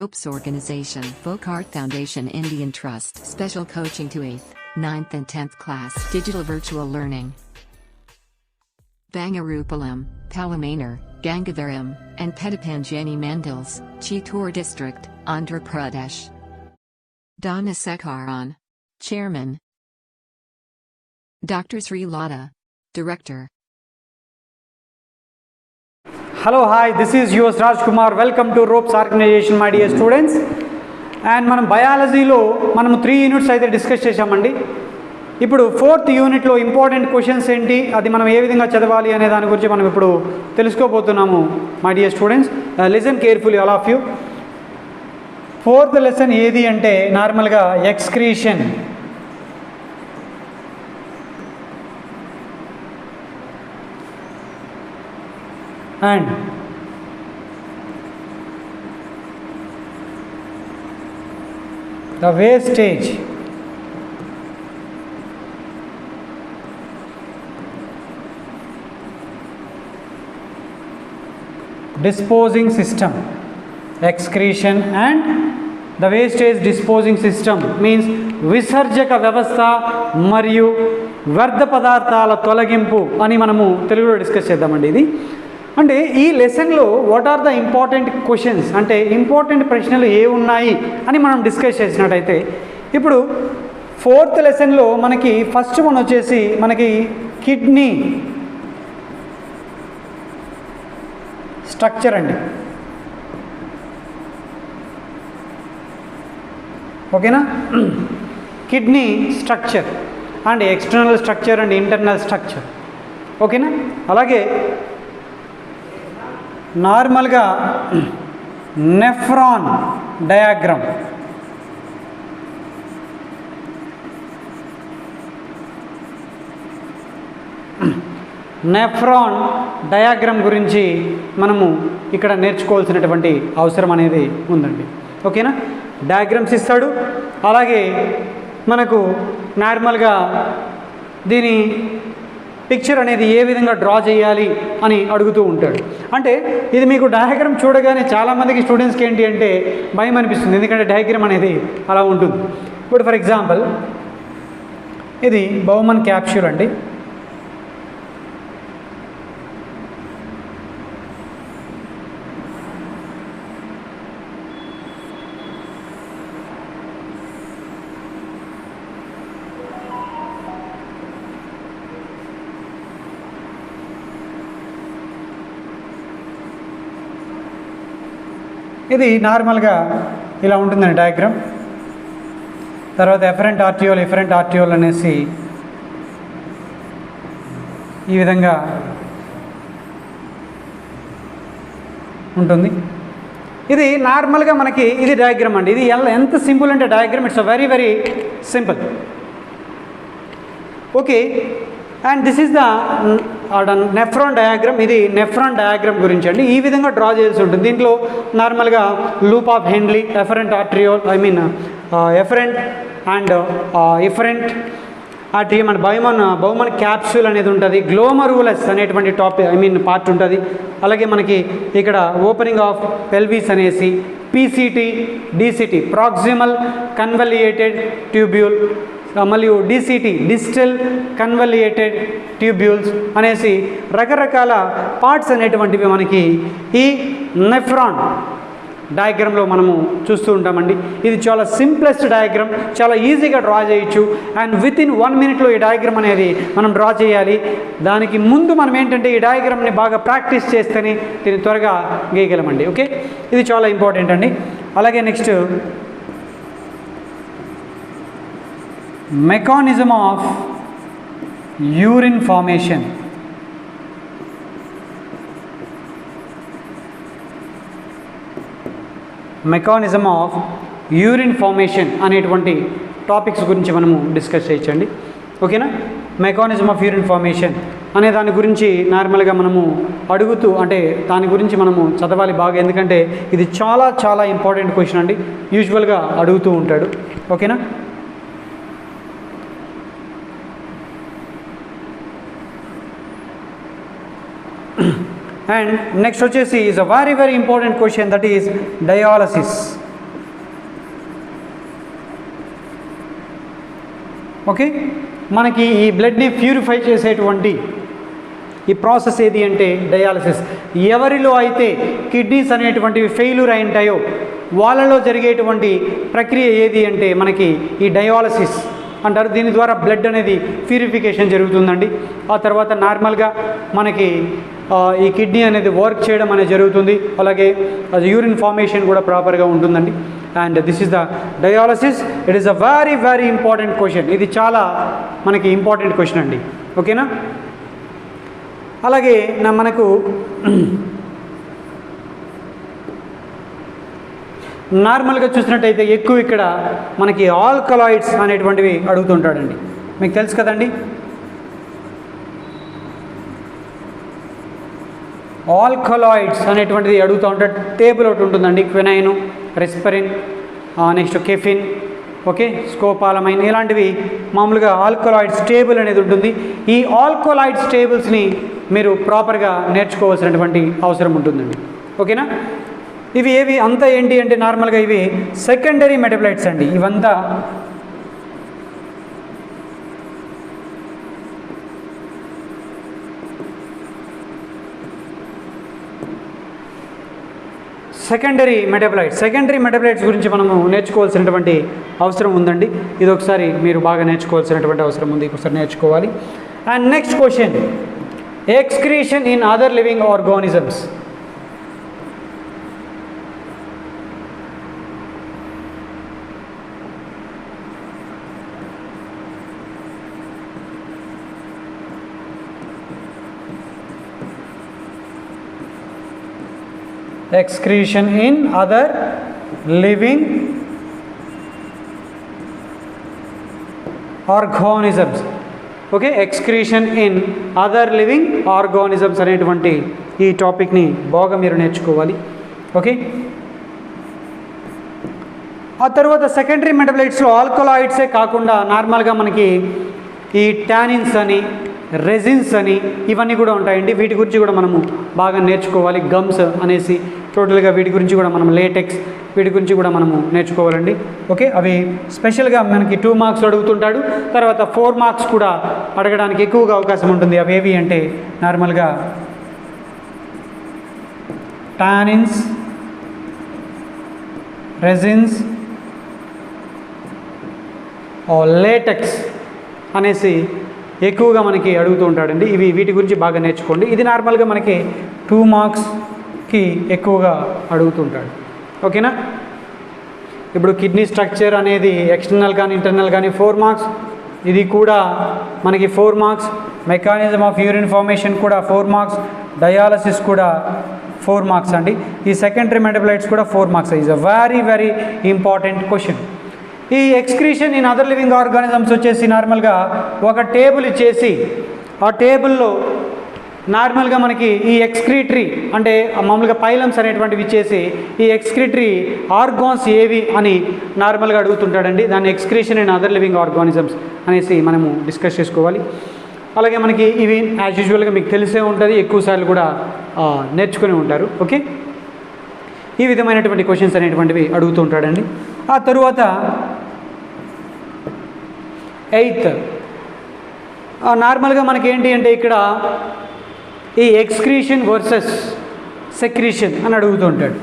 Ropes Organization, Folkart Foundation, Indian Trust, Special Coaching to 8th, 9th and 10th class, Digital Virtual Learning. Bangarupalam, Palamanar, Gangavaram, and Petapanjani Mandals, Chittoor District, Andhra Pradesh. Donna Sekaran, Chairman. Dr. Sri Lata, Director. Hello, hi, this is yours Rajkumar. Welcome to Ropes Organization, my dear students. And మనం బయాలజీలో మనము 3 units అయితే discuss చేశామండి. ఇప్పుడు 4th యూనిట్లో important questions ఏంటి, అది మనం ఏ విధంగా చదవాలి అనే దాని గురించి మనం ఇప్పుడు తెలుసుకోబోతున్నాము my dear students. Listen carefully all of you. 4th lesson ఏది అంటే నార్మల్గా excretion. And the wastage disposing system. Excretion and the wastage disposing system means విసర్జక వ్యవస్థ మరియు వ్యర్థ పదార్థాల తొలగింపు అని మనము తెలుగులో డిస్కస్ చేద్దామండి. ఇది అంటే ఈ లెసన్లో what are the important questions, అంటే ఇంపార్టెంట్ ప్రశ్నలు ఏ ఉన్నాయి అని మనం డిస్కస్ చేసినట్టయితే, ఇప్పుడు 4th లెసన్లో మనకి ఫస్ట్ వన్ వచ్చేసి మనకి కిడ్నీ స్ట్రక్చర్ అండి. ఓకేనా? Kidney structure and external structure and internal structure. ఓకేనా? అలాగే నార్మల్గా నెఫ్రాన్ డయాగ్రామ్, నెఫ్రాన్ డయాగ్రామ్ గురించి మనము ఇక్కడ నేర్చుకోవాల్సినటువంటి అవసరం అనేది ఉందండి. ఓకేనా? డయాగ్రామ్స్ ఇస్తాడు, అలాగే మనకు నార్మల్గా దీని పిక్చర్ అనేది ఏ విధంగా డ్రా చేయాలి అని అడుగుతూ ఉంటాడు. అంటే ఇది మీకు డయాగ్రామ్ చూడగానే చాలామందికి స్టూడెంట్స్కి ఏంటి అంటే భయం అనిపిస్తుంది, ఎందుకంటే డయాగ్రామ్ అనేది అలా ఉంటుంది. ఇప్పుడు ఫర్ ఎగ్జాంపుల్ ఇది బౌమన్ క్యాప్సూల్ అండి. ఇది నార్మల్గా ఇలా ఉంటుందండి డయాగ్రామ్. తర్వాత ఎఫరెంట్ ఆర్టియోల్ అనేసి ఈ విధంగా ఉంటుంది. ఇది నార్మల్గా మనకి ఇది డయాగ్రామ్ అండి. ఇది ఎంత సింపుల్ అంటే diagram, it's very very simple. Okay, and this is the nephron diagram. ఇది నెఫ్రాన్ డయాగ్రామ్ గురించి అండి. ఈ విధంగా డ్రా చేయాల్సి ఉంటుంది. దీంట్లో నార్మల్గా loop of Henle, efferent arteriole, efferent and efferent ఆర్టియం అండ్ బౌమన్ క్యాప్సూల్ అనేది ఉంటుంది. గ్లోమరూలస్ అనేటువంటి పార్ట్ ఉంటుంది. అలాగే మనకి ఇక్కడ ఓపెనింగ్ ఆఫ్ పెల్విస్ అనేసి, PCT, DCT proximal convoluted tubule, మరియు డిసిటీ డిస్టల్ కన్వలియేటెడ్ ట్యూబ్యూల్స్ అనేసి రకరకాల పార్ట్స్ అనేటువంటివి మనకి ఈ నెఫ్రాన్ డయాగ్రామ్లో మనము చూస్తూ ఉంటామండి. ఇది చాలా సింప్లెస్ట్ డయాగ్రామ్, చాలా ఈజీగా డ్రా చేయొచ్చు. అండ్ విత్ ఇన్ 1 మినిట్లో ఈ డయాగ్రామ్ అనేది మనం డ్రా చేయాలి. దానికి ముందు మనం ఏంటంటే ఈ డయాగ్రామ్ని బాగా ప్రాక్టీస్ చేస్తేనే దీన్ని త్వరగా గీయగలమండి. ఓకే, ఇది చాలా ఇంపార్టెంట్ అండి. అలాగే next mechanism of urine formation. Mechanism of urine formation అనేటువంటి టాపిక్స్ గురించి మనము డిస్కస్ చేయొచ్చండి. ఓకేనా? మెకానిజం ఆఫ్ యూరిన్ ఫార్మేషన్ అనే దాని గురించి నార్మల్గా మనము అడుగుతూ, అంటే దాని గురించి మనము చదవాలి బాగా, ఎందుకంటే ఇది చాలా చాలా ఇంపార్టెంట్ క్వశ్చన్ అండి. యూజువల్గా అడుగుతూ ఉంటాడు. ఓకేనా? And next వచ్చేసి is a very very important question, that is dialysis. Okay, మనకి ఈ బ్లడ్ని ప్యూరిఫై చేసేటువంటి ఈ ప్రాసెస్ ఏది అంటే డయాలసిస్. ఎవరిలో అయితే కిడ్నీస్ అనేటువంటివి ఫెయిల్యూర్ అయి ఉంటాయో వాళ్ళలో జరిగేటువంటి ప్రక్రియ ఏది అంటే మనకి ఈ డయాలసిస్ అంటారు. దీని ద్వారా బ్లడ్ అనేది ప్యూరిఫికేషన్ జరుగుతుందండి. ఆ తర్వాత నార్మల్గా మనకి ఈ కిడ్నీ అనేది వర్క్ చేయడం అనేది జరుగుతుంది. అలాగే యూరిన్ ఫార్మేషన్ కూడా ప్రాపర్గా ఉంటుందండి. And this is the dialysis. It is a very very important question. ఇది చాలా మనకి ఇంపార్టెంట్ క్వశ్చన్ అండి. ఓకేనా. అలాగే మనకు నార్మల్గా చూసినట్టయితే ఎక్కువ ఇక్కడ మనకి ఆల్కలాయిడ్స్ అనేటువంటివి అడుగుతుంటాడండి. మీకు తెలుసు కదండి, ఆల్కలాయిడ్స్ అనేటువంటిది అడుగుతూ ఉంటాడు. టేబుల్ ఒకటి ఉంటుందండి, క్వినైన్, రెస్పరిన్, నెక్స్ట్ కెఫిన్, ఓకే, స్కోపాలమైన్, ఇలాంటివి మామూలుగా ఆల్కలాయిడ్స్ టేబుల్ అనేది ఉంటుంది. ఈ ఆల్కలాయిడ్స్ టేబుల్స్ని మీరు ప్రాపర్గా నేర్చుకోవాల్సినటువంటి అవసరం ఉంటుందండి. ఓకేనా. ఇవి ఏవి అంతా ఏంటి అంటే నార్మల్గా ఇవి సెకండరీ మెటబలైట్స్ అండి. ఇవంతా సెకండరీ మెటబలైట్స్ గురించి మనము నేర్చుకోవాల్సినటువంటి అవసరం ఉందండి. ఇది ఒకసారి మీరు బాగా నేర్చుకోవాల్సినటువంటి అవసరం ఉంది, ఒకసారి నేర్చుకోవాలి. And next question, excretion in other living organisms. Excretion in other living organisms. Okay, excretion in other living organisms అనేటువంటి ఈ టాపిక్ని బాగా మీరు నేర్చుకోవాలి. ఓకే, ఆ తర్వాత సెకండరీ మెటబలైట్స్లో ఆల్కలాయిడ్సే కాకుండా నార్మల్గా మనకి ఈ టానిన్స్ అని, రెజిన్స్ అని ఇవన్నీ కూడా ఉంటాయండి. వీటి గురించి కూడా మనము బాగా నేర్చుకోవాలి. గమ్స్ అనేసి టోటల్గా వీటి గురించి కూడా మనం, లేటెక్స్, వీటి గురించి కూడా మనము నేర్చుకోవాలండి. ఓకే, అవి స్పెషల్గా మనకి 2 మార్క్స్ అడుగుతుంటాడు. తర్వాత 4 మార్క్స్ కూడా అడగడానికి ఎక్కువగా అవకాశం ఉంటుంది. అవి ఏవి అంటే నార్మల్గా టానిన్స్, రెజిన్స్, లేటెక్స్ అనేసి ఎక్కువగా మనకి అడుగుతూ ఉంటాడండి. వీటి గురించి బాగా నేర్చుకోండి. ఇది నార్మల్గా మనకి 2 మార్క్స్కి ఎక్కువగా అడుగుతుంటాడు. ఓకేనా. ఇప్పుడు కిడ్నీ స్ట్రక్చర్ అనేది ఎక్స్టర్నల్ కానీ ఇంటర్నల్ కానీ 4 మార్క్స్, ఇది కూడా మనకి 4 marks. Mechanism of urine formation కూడా 4 మార్క్స్. డయాలసిస్ కూడా 4 మార్క్స్ అండి. ఈ సెకండరీ మెటబలైట్స్ కూడా 4 marks. Is a very very important question. ఈ excretion in other living organisms వచ్చేసి నార్మల్గా ఒక టేబుల్ ఇచ్చేసి ఆ టేబుల్లో నార్మల్గా మనకి ఈ ఎక్స్క్రీటరీ అంటే మామూలుగా పైలమ్స్ అనేటువంటివి ఇచ్చేసి ఈ ఎక్స్క్రీటరీ ఆర్గాన్స్ ఏవి అని నార్మల్గా అడుగుతుంటాడండి. దాన్ని excretion in other living organisms అనేసి మనము డిస్కస్ చేసుకోవాలి. అలాగే మనకి ఇవి యాజ్ యూజువల్గా మీకు తెలిసే ఉంటుంది, ఎక్కువసార్లు కూడా నేర్చుకుని ఉంటారు. ఓకే, ఈ విధమైనటువంటి క్వశ్చన్స్ అనేటువంటివి అడుగుతూ ఉంటాడండి. ఆ తరువాత 8th నార్మల్గా మనకి ఏంటి అంటే ఇక్కడ ఈ ఎక్స్క్రీషన్ వర్సెస్ సెక్రీషన్ అని అడుగుతూ ఉంటాడు.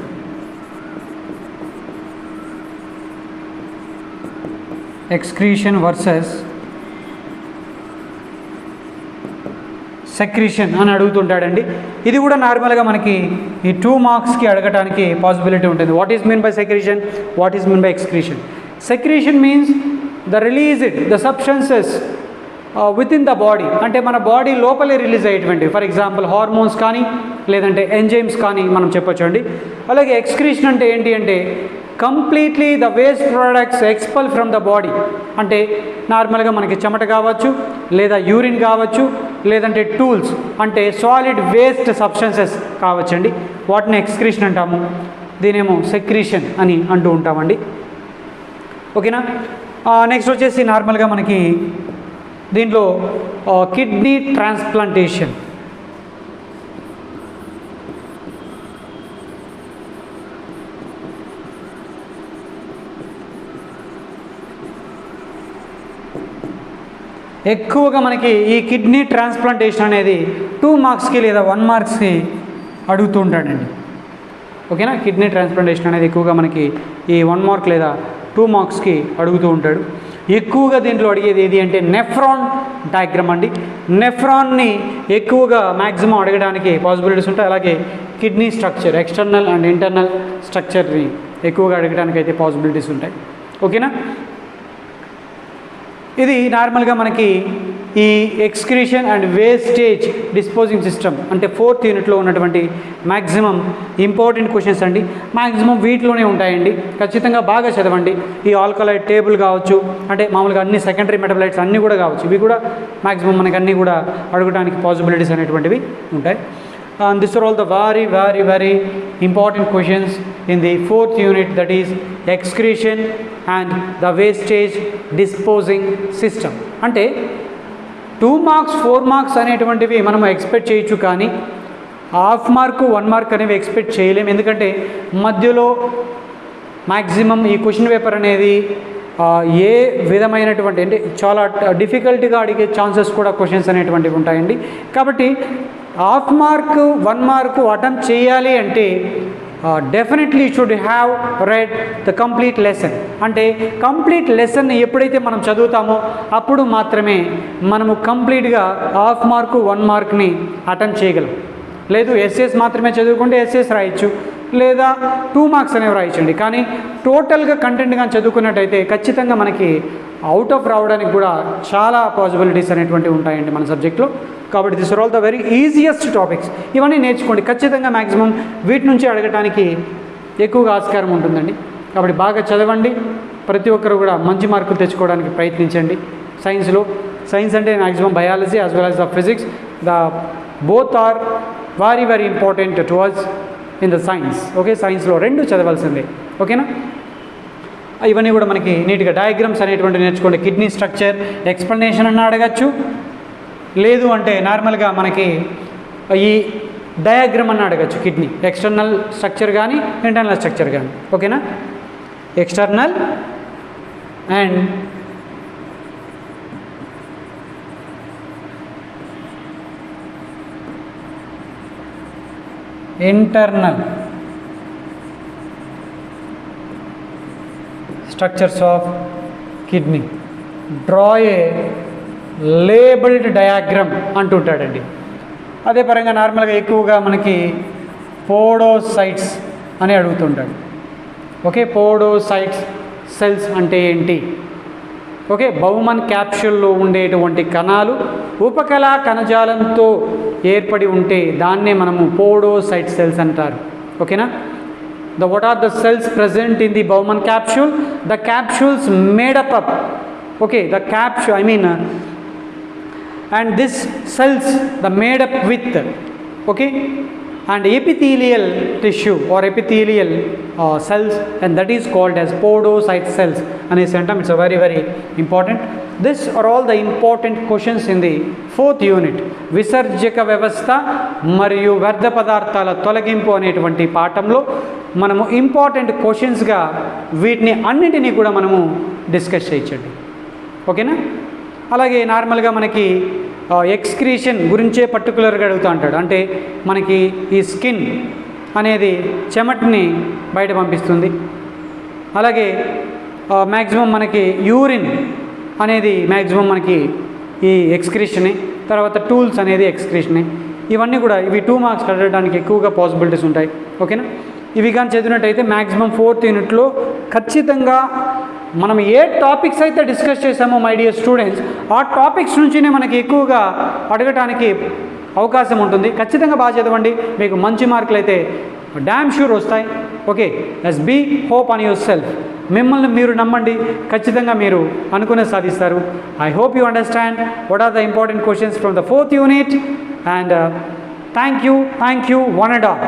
ఎక్స్క్రీషన్ వర్సెస్ సెక్రీషన్ అని అడుగుతుంటాడండి. ఇది కూడా నార్మల్గా మనకి ఈ 2 మార్క్స్కి అడగడానికి పాసిబిలిటీ ఉంటుంది. What is mean by secretion, what is mean by excretion. Secretion means the released the substances with in the body, అంటే మన బాడీ లోపలే రిలీజ్ అయ్యేటువంటి, ఫర్ ఎగ్జాంపుల్ హార్మోన్స్ కానీ లేదంటే ఎంజైమ్స్ కానీ మనం చెప్పొచ్చు అండి. అలాగే ఎక్స్క్రీషన్ అంటే ఏంటి అంటే completely the waste products expel from the body, అంటే నార్మల్గా మనకి చెమట కావచ్చు, లేదా యూరిన్ కావచ్చు, లేదంటే టూల్స్ అంటే సాలిడ్ వేస్ట్ సబ్స్టెన్సెస్ కావచ్చండి. వాటిని ఎక్స్క్రీషన్ అంటాము, దీనేమో సెక్రీషన్ అని అంటూ ఉంటామండి. ఓకేనా. నెక్స్ట్ వచ్చేసి నార్మల్గా మనకి దీంట్లో కిడ్నీ ట్రాన్స్ప్లాంటేషన్. ఎక్కువగా మనకి ఈ కిడ్నీ ట్రాన్స్ప్లాంటేషన్ అనేది 2 మార్క్స్కి లేదా 1 మార్క్స్కి అడుగుతూ ఉంటాడండి. ఓకేనా, కిడ్నీ ట్రాన్స్ప్లాంటేషన్ అనేది ఎక్కువగా మనకి ఈ 1 మార్క్ లేదా 2 మార్క్స్కి అడుగుతూ ఉంటాడు. ఎక్కువగా దీంట్లో అడిగేది ఏది అంటే నెఫ్రాన్ డయాగ్రామ్ అండి. నెఫ్రాన్ని ఎక్కువగా మ్యాక్సిమం అడగడానికి పాసిబిలిటీస్ ఉంటాయి. అలాగే kidney structure, external and internal స్ట్రక్చర్ని ఎక్కువగా అడగడానికి అయితే పాసిబిలిటీస్ ఉంటాయి. ఓకేనా, ఇది నార్మల్గా మనకి ఈ excretion and wastage disposing system అంటే 4th యూనిట్లో ఉన్నటువంటి మ్యాక్సిమం ఇంపార్టెంట్ క్వశ్చన్స్ అండి. మ్యాక్సిమం వీటిలోనే ఉంటాయండి. ఖచ్చితంగా బాగా చదవండి. ఈ ఆల్కలైడ్ టేబుల్ కావచ్చు, అంటే మామూలుగా అన్ని సెకండరీ మెటబలైట్స్ అన్నీ కూడా కావచ్చు, ఇవి కూడా మ్యాక్సిమం మనకి అన్నీ కూడా అడగడానికి పాసిబిలిటీస్ అనేటువంటివి ఉంటాయి. And these are all the very important questions in the 4th unit, that is excretion and the wastage disposing system. అంటే 2 మార్క్స్ 4 మార్క్స్ అనేటువంటివి మనం ఎక్స్పెక్ట్ చేయొచ్చు, కానీ హాఫ్ మార్కు 1 మార్క్ అనేవి ఎక్స్పెక్ట్ చేయలేము. ఎందుకంటే మధ్యలో మ్యాక్సిమం ఈ క్వశ్చన్ పేపర్ అనేది ఏ విధమైనటువంటి అంటే చాలా డిఫికల్ట్గా అడిగే ఛాన్సెస్ కూడా క్వశ్చన్స్ అనేటువంటివి ఉంటాయండి. కాబట్టి హాఫ్ మార్క్ 1 మార్కు అటెంప్ట్ చేయాలి అంటే definitely should have read the complete lesson. అంటే కంప్లీట్ లెసన్ని ఎప్పుడైతే మనం చదువుతామో అప్పుడు మాత్రమే మనము కంప్లీట్గా హాఫ్ మార్కు 1 మార్క్ని అటెంప్ట్ చేయగలం. లేదు ఎస్ఎస్ మాత్రమే చదువుకుంటే ఎస్ఎస్ రాయొచ్చు, లేదా 2 మార్క్స్ అనేవి రాయించండి. కానీ టోటల్గా కంటెంట్ కానీ చదువుకున్నట్టయితే ఖచ్చితంగా మనకి అవుట్ ఆఫ్ రావడానికి కూడా చాలా పాసిబిలిటీస్ అనేటువంటివి ఉంటాయండి మన సబ్జెక్ట్లో. కాబట్టి this are all the very easiest topics. ఇవన్నీ నేర్చుకోండి. ఖచ్చితంగా మ్యాక్సిమం వీటి నుంచి అడగటానికి ఎక్కువగా ఆస్కారం ఉంటుందండి. కాబట్టి బాగా చదవండి. ప్రతి ఒక్కరు కూడా మంచి మార్కులు తెచ్చుకోవడానికి ప్రయత్నించండి. సైన్స్ అంటే maximum biology as well as the physics, the both are very important to us in the science. Okay, సైన్స్లో 2 చదవాల్సిందే. ఓకేనా, ఇవన్నీ కూడా మనకి నీట్గా డయాగ్రామ్స్ అనేటువంటి నేర్చుకోండి. కిడ్నీ స్ట్రక్చర్ ఎక్స్ప్లెనేషన్ అన్న అడగచ్చు, లేదు అంటే నార్మల్గా మనకి ఈ డయాగ్రామ్ అన్న అడగచ్చు. కిడ్నీ ఎక్స్టర్నల్ స్ట్రక్చర్ కానీ ఇంటర్నల్ స్ట్రక్చర్ కానీ. ఓకేనా, external and internal structures of kidney. Draw a labeled diagram అంటుంటాడండి. అదే పరంగా నార్మల్గా ఎక్కువగా మనకి పోడోసైట్స్ అని అడుగుతుంటాడు. ఓకే, పోడోసైట్స్ సెల్స్ అంటే ఏంటి? ఓకే, బౌమన్ క్యాప్సూల్లో ఉండేటువంటి కణాలు ఉపకళా కణజాలంతో ఏర్పడి ఉంటే దాన్నే మనము పోడోసైట్ సెల్స్ అంటారు. ఓకేనా, what are the cells present in the Bowman capsule? The capsules made up of, okay, the capsule, I mean, and this cells the made up with, okay, and epithelial tissue or epithelial cells, and that is called as podocyte cells. And this sentence, it's a very important. These are all the important questions in the 4th unit. విసర్జక వ్యవస్థ మరియు వ్యర్థ పదార్థాల తొలగింపు అనేటువంటి పాఠంలో మనము important క్వశ్చన్స్గా వీటిని అన్నిటినీ కూడా మనము డిస్కస్ చేయొచ్చండి. ఓకేనా, అలాగే నార్మల్గా మనకి ఎక్స్క్రీషన్ గురించే పర్టికులర్గా అడుగుతూ ఉంటాడు. అంటే మనకి ఈ స్కిన్ అనేది చెమటని బయట పంపిస్తుంది. అలాగే మ్యాక్సిమం మనకి యూరిన్ అనేది మ్యాక్సిమం మనకి ఈ ఎక్స్క్రీషనే. తర్వాత టూల్స్ అనేది ఎక్స్క్రీషనే. ఇవన్నీ కూడా ఇవి 2 మార్క్స్ అడగడానికి ఎక్కువగా పాసిబిలిటీస్ ఉంటాయి. ఓకేనా, ఇవి కానీ చదివినట్టయితే మ్యాక్సిమం 4th యూనిట్లో ఖచ్చితంగా మనం ఏ టాపిక్స్ అయితే డిస్కస్ చేసామో మై డియర్ స్టూడెంట్స్, ఆ టాపిక్స్ నుంచినే మనకి ఎక్కువగా అడగటానికి అవకాశం ఉంటుంది. ఖచ్చితంగా బాగా చదవండి, మీకు మంచి మార్కులు అయితే డ్యామ్ షూర్ వస్తాయి. Okay, let's be hope on your self. మిమ్మల్ని మీరు నమ్మండి, ఖచ్చితంగా మీరు అనుకునే సాధిస్తారు. I hope you understand what are the important questions from the 4th unit. And thank you one and all.